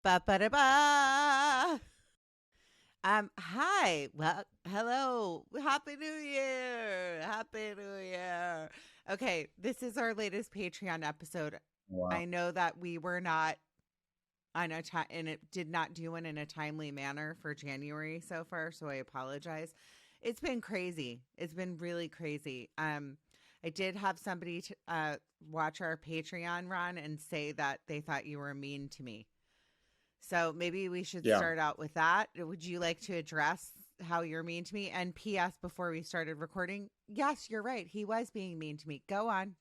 Ba ba da ba. Hi. Well, hello. Happy New Year. Happy New Year. Okay, this is our latest Patreon episode. Wow. I know that we were not on a time, and it did not do it in a timely manner for January so far, so I apologize. It's been crazy. It's been really crazy. I did have somebody watch our Patreon run and say that they thought you were mean to me. So maybe we should Yeah. start out with that. Would you like to address how you're mean to me? And P.S. before we started recording, yes, you're right. He was being mean to me. Go on.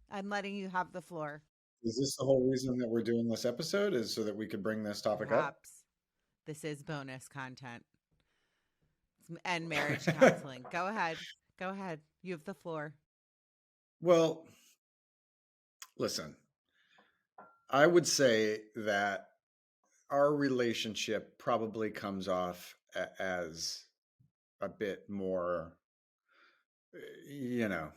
I'm letting you have the floor. Is this the whole reason that we're doing this episode is so that we could bring this topic up? Perhaps this is bonus content and marriage counseling. Go ahead. Go ahead. You have the floor. Well, listen, I would say that our relationship probably comes off as a bit more, you know,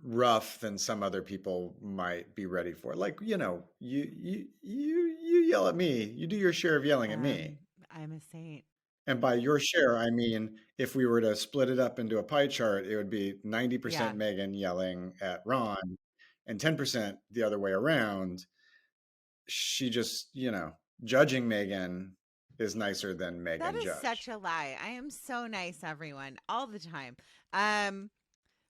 rough than some other people might be ready for. Like, you yell at me, you do your share of yelling at me. I'm a saint. And by your share, I mean, if we were to split it up into a pie chart, it would be Yeah. 90% Meghan yelling at Ron and 10% the other way around. She just, judging Meghan is nicer than That Meghan is judged. such a lie. I am so nice, everyone, all the time.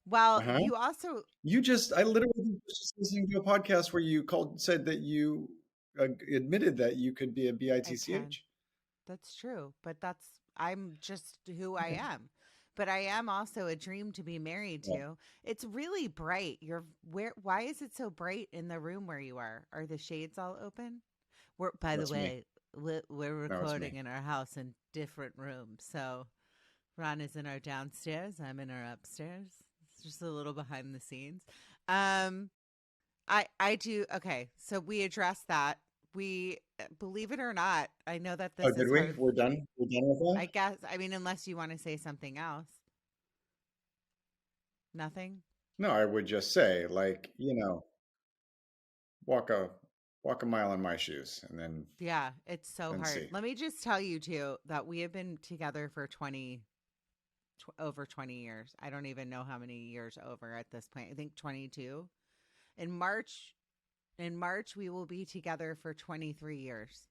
Well, Uh-huh. you also I literally was just listening to a podcast where you said that you admitted that you could be a I can. bitch. That's true, but I'm just who I Okay. am. But I am also a dream to be married Yeah, to. It's really bright. Why is it so bright in the room where you are? Are the shades all open? By the that's me. way, we're No, it's recording me. in our house in different rooms. So Ron is in our downstairs, I'm in our upstairs. It's just a little behind the scenes. Um I do okay, so we addressed that. We believe it or not, I know that Oh, this did is we? hard. We're done? We're done with that? I guess I mean unless you want to say something else. Nothing? No, I would just say, like, walk a walk a mile in my shoes and Yeah, it's so then hard. see. Let me just tell you too that we have been together for over 20 years. I don't even know how many years over at this point. I think 22. In March in March we will be together for 23 years.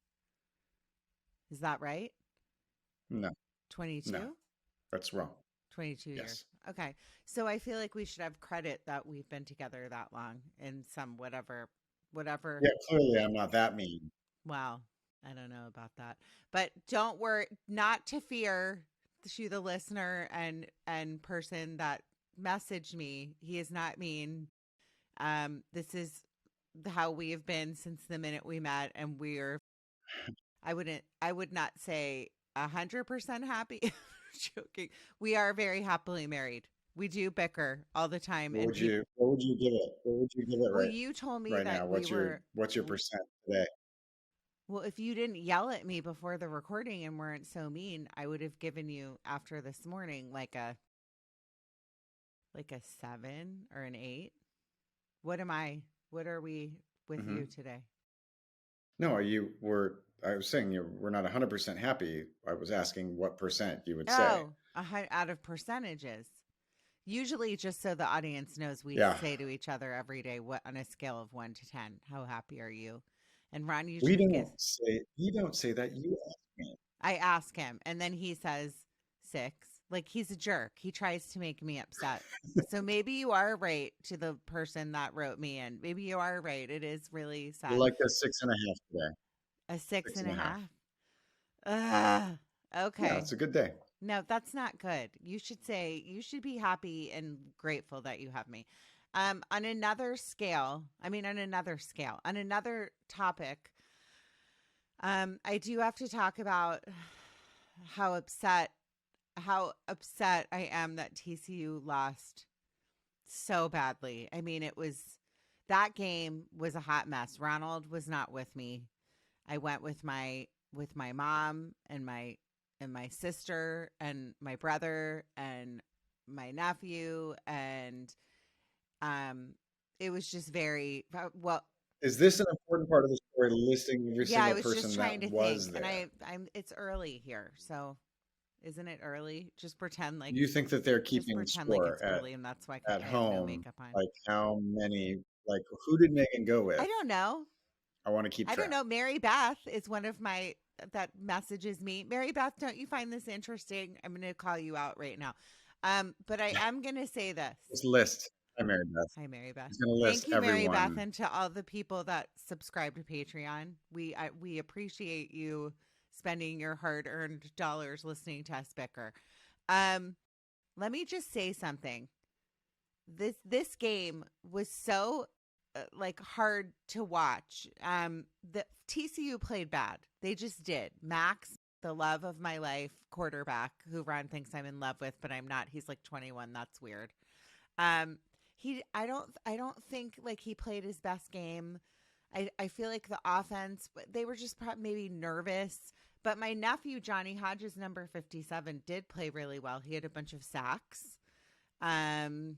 Is that right? No, no, 22? that's wrong. 22 years. Yes. Okay. So I feel like we should have credit that we've been together that long in some whatever. Yeah, clearly I'm not that mean. Wow. I don't know about that. But don't worry, not to fear to the listener and person that messaged me. He is not mean. This is how we have been since the minute we met, and I would not say 100% happy. Joking. We are very happily married. We do bicker all the time, and people. What would you give it? What would you give it Well, you told me right that now? we were. What's your percent today? Well, if you didn't yell at me before the recording and weren't so mean, I would have given you after this morning like a 7 or an 8. What am I? What are we with Hmm. you today? No, I was saying we're not 100% happy. I was asking what percent you would say. Oh, out of percentages. Usually, just so the audience knows, we Yeah. say to each other every day, "What on a scale of 1 to 10, how happy are you?" And Ron We usually gives. don't say you don't say that. You ask me. I ask him, and then he says 6. Like he's a jerk. He tries to make me upset. So maybe you are right to the person that wrote me in. Maybe you are right. It is really You're sad. like a 6.5 today. A six Six and and a a half. half. Ugh. Yeah, Okay. it's a good day. No, that's not good. You should be happy and grateful that you have me. On another scale, on another topic, I do have to talk about how upset how upset I am that TCU lost so badly. I mean, that game was a hot mess. Ronald was not with me. I went with my mom and my sister and my brother and my nephew, and um it was just very well. Is this an important part of the story, listing every Yeah, I single was just person trying that to was think, and there? I'm. It's early here, so isn't it early? Just pretend like You think that they're just keeping pretend like it's score early, and that's why at I have no home? makeup on. Like how many? Like who did Megan go I with? don't know. I want to keep I don't track. know. Mary Beth is one of my that messages me. Mary Beth, don't you find this interesting? I'm going to call you out right now. But I am going to say this. Just list. Hi, Mary Beth. Hi, Mary Beth. He's going to list Thank you, Mary Beth, everyone. and to all the people that subscribe to Patreon. We appreciate you spending your hard-earned dollars listening to us bicker. Um, Let me just say something. This game was so like hard to watch. The TCU played bad. They just did. Max, the love of my life, quarterback, who Ron thinks I'm in love with, but I'm not. He's like 21. That's weird. Um, I don't think like he played his best game. I feel like the offense, they were just maybe nervous. But my nephew Johnny Hodges, number 57, did play really well. He had a bunch of sacks. Um,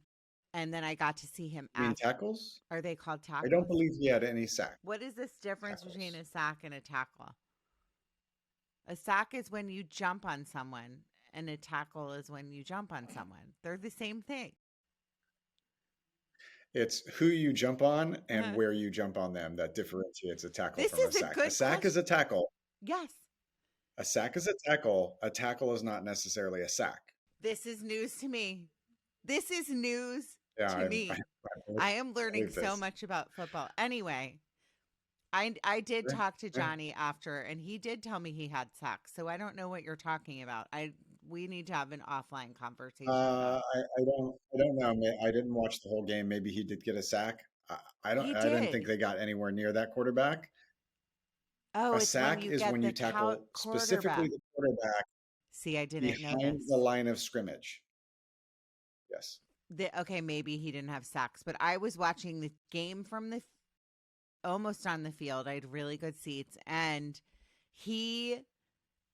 and then I got to see him You mean after. tackles? Are they called I don't tackles? believe he had any What is this difference between tackles. a sack and a tackle? A sack is when you jump on someone, and a tackle is when you jump on someone. They're the same thing. It's who you jump on and where you jump on them that differentiates a tackle This from a is a sack. A good sack question. is a tackle. Yes. A sack is a tackle. A tackle is not necessarily a sack. This is news to me. This is news Yeah, to me. I am learning believe so this. much about football. Anyway, I did Sure, talk to sure. Johnny after, and he did tell me he had sacks. So I don't know what you're talking about. We need to have an offline conversation about. I don't know. I didn't watch the whole game. Maybe he did get a sack. He I didn't think did. they got anywhere near that quarterback. Oh, A it's when sack you is get when the you tackle specifically quarterback. the quarterback See, I didn't know behind this. the line of scrimmage. Yes. Okay, maybe he didn't have sacks, but I was watching the game from the almost on the field. I had really good seats, and he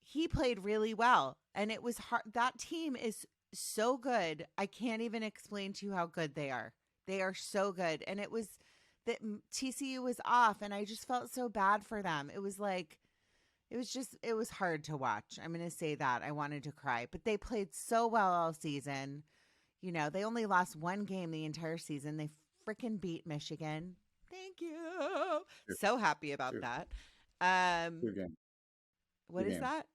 he played really well, and it was hard. That team is so good. I can't even explain to you how good they are. They are so good, and it was that TCU was off, and I just felt so bad for them. It was like it was hard to watch. I'm going to say that. I wanted to cry, but they played so well all season. You know, they only lost one game the entire season. They freaking beat Michigan. Thank you. Two, So happy about two, that. Um, two games. Two what is games. that?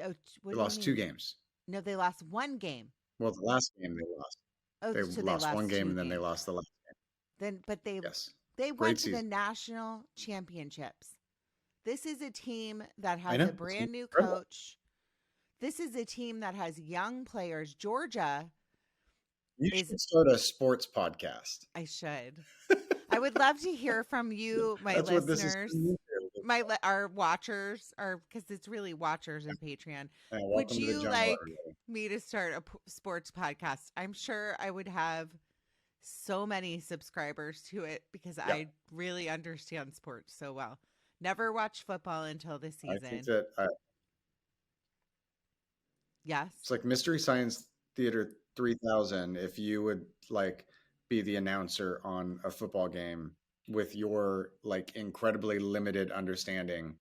Oh, what They do you lost two mean? games. No, they lost one game. Well, the last game they lost. Oh, They so they lost one lost game two and then they games. lost the last game. Then, but Yes. they went Great to the season. national championships. This is a team that I has know. a It's brand new incredible. coach. This is a team that has young players. Georgia You is. should start a sports podcast. I should. I would love to hear from you, my That's what this is listeners, turning into. our watchers, or because it's really watchers in Patreon. Would Welcome to the you jungle, like everybody. me to start a sports podcast? I'm sure I would have so many subscribers to it because Yeah, I really understand sports so well. Never watched football until this I think season. that Yes. it's like Mystery Science Theater 3000 if you would like be the announcer on a football game with your like incredibly limited understanding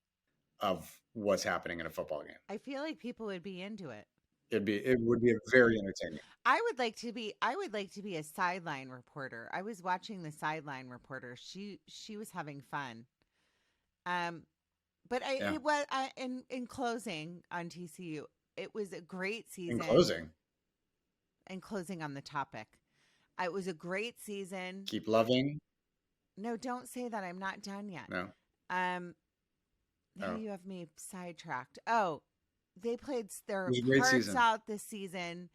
of what's happening in a football game. I feel like people would be into it. It would be very entertaining. I would like to be a sideline reporter. I was watching the sideline reporter. She was having fun. Um but Yeah. it was in closing on TCU, it was a great In season. closing, And closing on the topic. It was a great season. keep loving. No, don't say that. I'm not done yet. No. Now Oh. you have me sidetracked. Oh, they played their It was a great hearts season. out this season.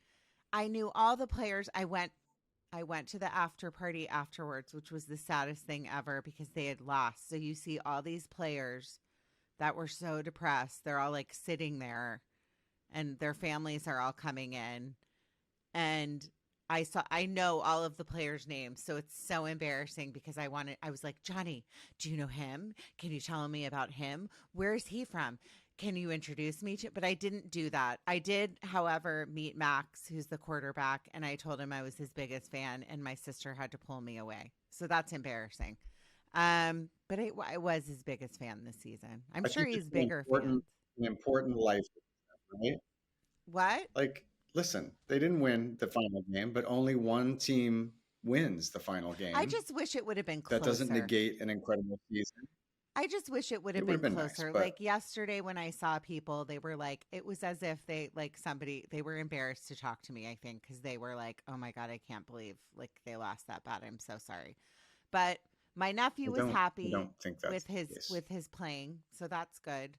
I knew all the players. I went to the after party afterwards, which was the saddest thing ever because they had lost. So you see all these players that were so depressed. They're all like sitting there and their families are all coming in. And I know all of the players' names, so it's so embarrassing because I was like, Johnny, do you know him? Can you tell me about him? Where is he from? Can you introduce me to? But I didn't do that. I did, however, meet Max, who's the quarterback, and I told him I was his biggest fan, and my sister had to pull me away. So that's embarrassing. But it was his biggest fan this season. I'm I sure think it's he's bigger fans. an important life, right? What? Like, listen, they didn't win the final game, but only one team wins the final I game. just wish it would have been That doesn't closer. negate an incredible season. I just wish it would It have would have been been nice, closer. but Like yesterday when I saw people, they were like, it was as if they like somebody they were embarrassed to talk to me, I think, because they were like, oh my God, I can't believe like they lost that bad. I'm so sorry. But my nephew was I happy don't think that's the case. with his playing, so that's good.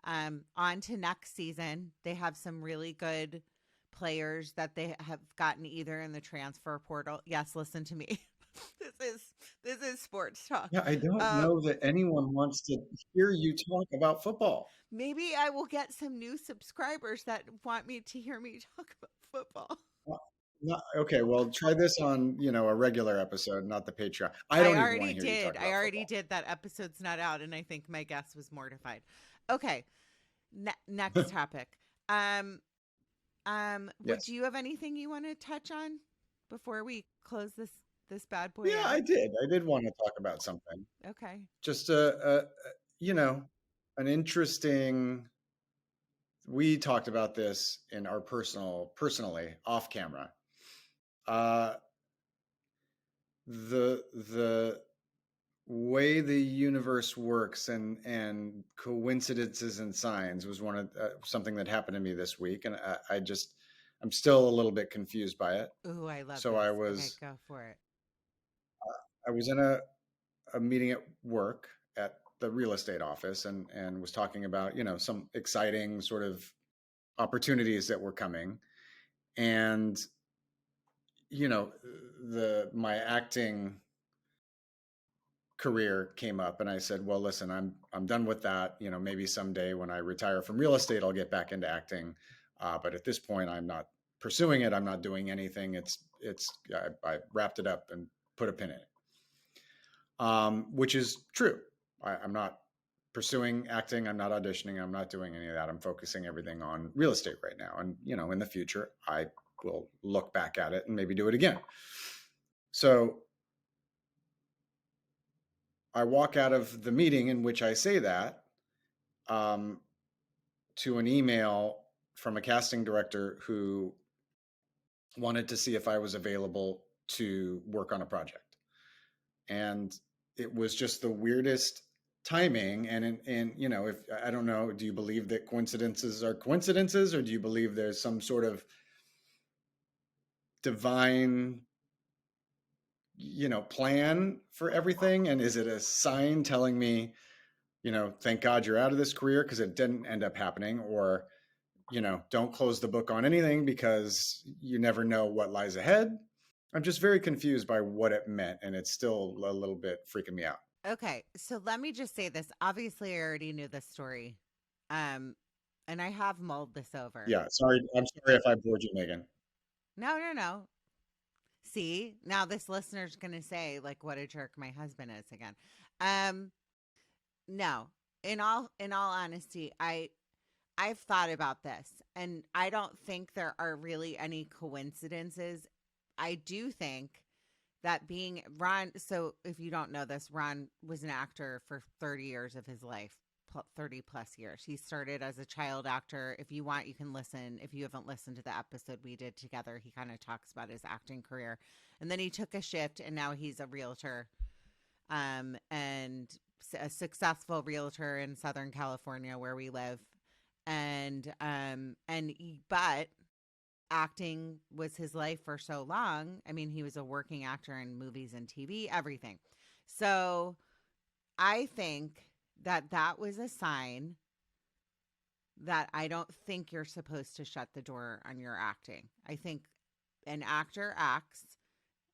On to next season. They have some really good players that they have gotten either in the transfer portal. Yes, listen to me. this is this is sports talk. Yeah, I don't Um, know that anyone wants to hear you talk about football. Maybe I will get some new subscribers that want me to hear me talk about football. Well, okay, well, try this on, a regular episode, not the Patreon. I I don't even want already to hear you did. talk I about already football. did. That episode's not out, and I think my guest was mortified. Okay, next topic. Um, would Yes. you have anything you want to touch on before we close this bad boy Yeah, I out? did. I did want to talk about something. Okay. Just you know, an interesting. We talked about this in our personally off camera. Uh, the way the universe works and coincidences and signs was one of something that happened to me this week, and I'm still a little bit confused by it. Ooh, I love So this. Okay, go for it. I was in a meeting at work at the real estate office and was talking about some exciting sort of opportunities that were coming, and the my acting career came up, and I said, well, listen, I'm done with that. Maybe someday when I retire from real estate I'll get back into acting, but at this point I'm not pursuing it. I'm not doing anything. I wrapped it up and put a pin in it, which is true. I'm not pursuing acting. I'm not auditioning. I'm not doing any of that. I'm focusing everything on real estate right now. And, in the future, I will look back at it and maybe do it again. So I walk out of the meeting in which I say that to an email from a casting director who wanted to see if I was available to work on a project. And it was just the weirdest timing. And if I don't know, do you believe that coincidences are coincidences, or do you believe there's some sort of divine plan for everything? And is it a sign telling me, thank God you're out of this career because it didn't end up happening? Or don't close the book on anything because you never know what lies ahead? I'm just very confused by what it meant, and it's still a little bit freaking me out. Okay, so let me just say this. Obviously, I already knew this story. Um, and I have mulled this over. Yeah, sorry. I'm sorry if I bored you, Megan. No, no, no. See, now this listener's going to say like what a jerk my husband is again. Um, no. In all honesty, I've thought about this, and I don't think there are really any coincidences. I do think that being Ron, so if you don't know this, Ron was an actor for 30 years of his life, 30 plus years. He started as a child actor. If you want, you can listen. If you haven't listened to the episode we did together, he kind of talks about his acting career. And then he took a shift, and now he's a realtor, and a successful realtor in Southern California where we live. But acting was his life for so long. I mean, he was a working actor in movies and TV, everything. So I think that was a sign that I don't think you're supposed to shut the door on your acting. I think an actor acts,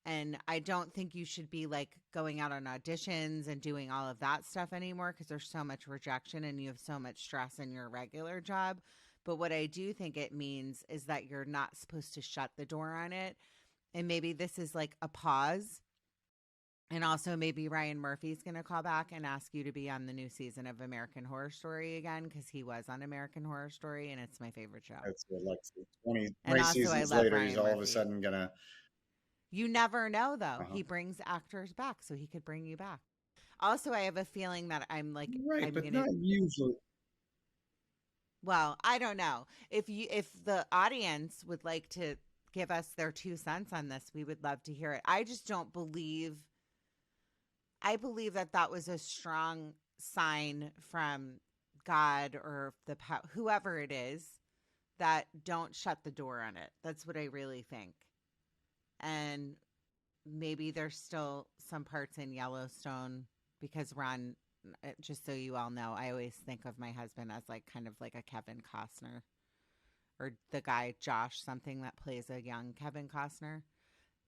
and I don't think you should be like going out on auditions and doing all of that stuff anymore because there's so much rejection and you have so much stress in your regular job. But what I do think it means is that you're not supposed to shut the door on it. And maybe this is like a pause. And also, maybe Ryan Murphy's going to call back and ask you to be on the new season of American Horror Story again because he was on American Horror Story and it's my favorite show. It's like 20, And 20 also, I seasons love later, he's Ryan all of a Murphy. sudden gonna. You never know, though. Uh-huh. He brings actors back, so he could bring you back. Also, I have a feeling that Right, I'm but gonna. not usually. Well, I don't know if the audience would like to give us their 2 cents on this, we would love to hear it. I just don't believe. I believe that that was a strong sign from God or whoever it is that don't shut the door on it. That's what I really think. And maybe there's still some parts in Yellowstone because Ron, just so you all know, I always think of my husband as like kind of like a Kevin Costner or the guy Josh something that plays a young Kevin Costner,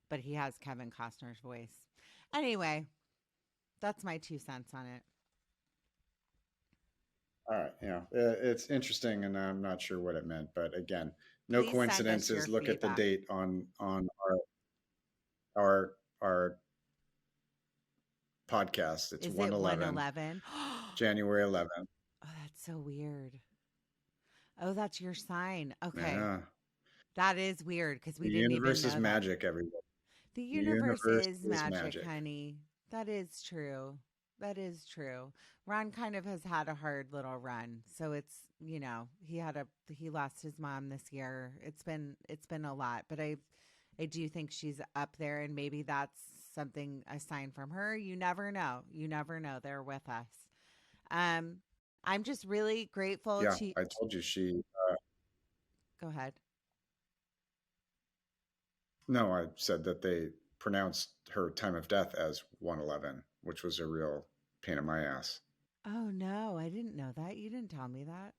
but he has Kevin Costner's voice. Anyway, that's my 2 cents on it. All right, yeah, it's interesting, and I'm not sure what it meant, but again, no Please send us your coincidences. Look at the feedback. date on our podcast. It's Is it 111, 111? January 11th. Oh, that's so weird. Oh, that's your sign. Okay. Yeah, That is weird because the we didn't even universe is know that. magic, everyone. The The universe universe is is magic, magic. honey. That is true. That is true. Ron kind of has had a hard little run. So it's, he lost his mom this year. It's been a lot, but I do think she's up there and maybe that's something a sign from her. You never know. You never know. They're with us. Um I'm just really grateful Yeah, to I told you she. go ahead. No, I said that they pronounced her time of death as 111, which was a real pain in my ass. Oh no, I didn't know that. You didn't tell me that.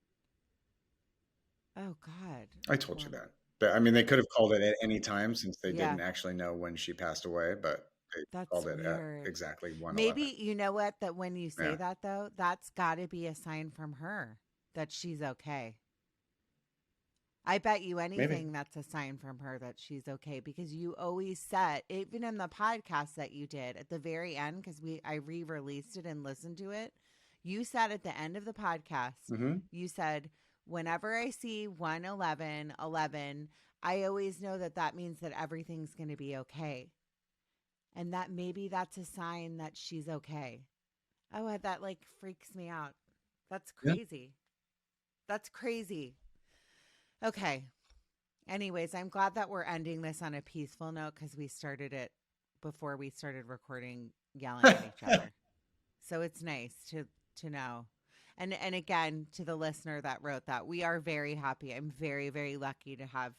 Oh God. I told you Well, that. But I mean, they could have called it at any time since they yeah, didn't actually know when she passed away, but they that's called it at weird. exactly 111. Maybe you know what? That when you say Yeah, that though, that's got to be a sign from her that she's okay. I bet you maybe. anything that's a sign from her that she's okay because you always said, even in the podcast that you did at the very end, because I re-released it and listened to it, you said at the end of the podcast, Hmm. you said, whenever I see 111 11, I always know that that means that everything's going to be okay. And that maybe that's a sign that she's okay. Oh, that like freaks me out. That's Yeah. crazy. That's crazy. Okay. Anyways, I'm glad that we're ending this on a peaceful note because we started it before we started recording yelling at each other. So it's nice to know. And again, to the listener that wrote that, we are very happy. I'm very, very lucky to have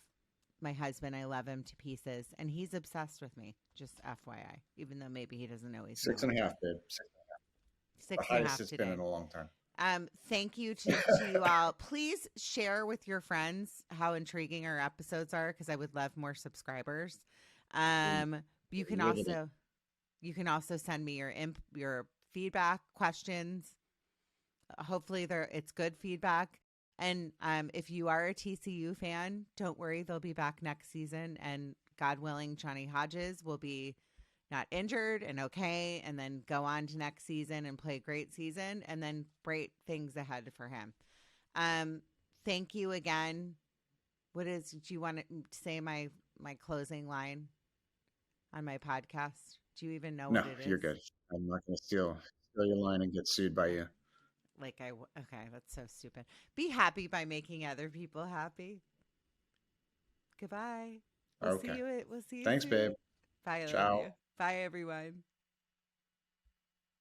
my husband. I love him to pieces. And he's obsessed with me, just FYI, even though maybe he doesn't always know Six and it. a half, babe. The Six and a highest half it's been in today. a long time. Thank you to you all. Please share with your friends how intriguing our episodes are because I would love more subscribers. Um, you can Riveting. also you can also send me your feedback, questions. Hopefully, it's good feedback. And if you are a TCU fan, don't worry, they'll be back next season. And God willing, Johnny Hodges will be not injured and okay, and then go on to next season and play a great season, and then great things ahead for him. Um, thank you again. Do you want to say my closing line on my podcast? Do you even know No, what it you're is? good. I'm not going to steal your line and get sued by you. Okay, that's so stupid. Be happy by making other people happy. Goodbye. Okay. We'll see you Thanks, babe. soon. Bye. I love Ciao. you. Bye, everyone.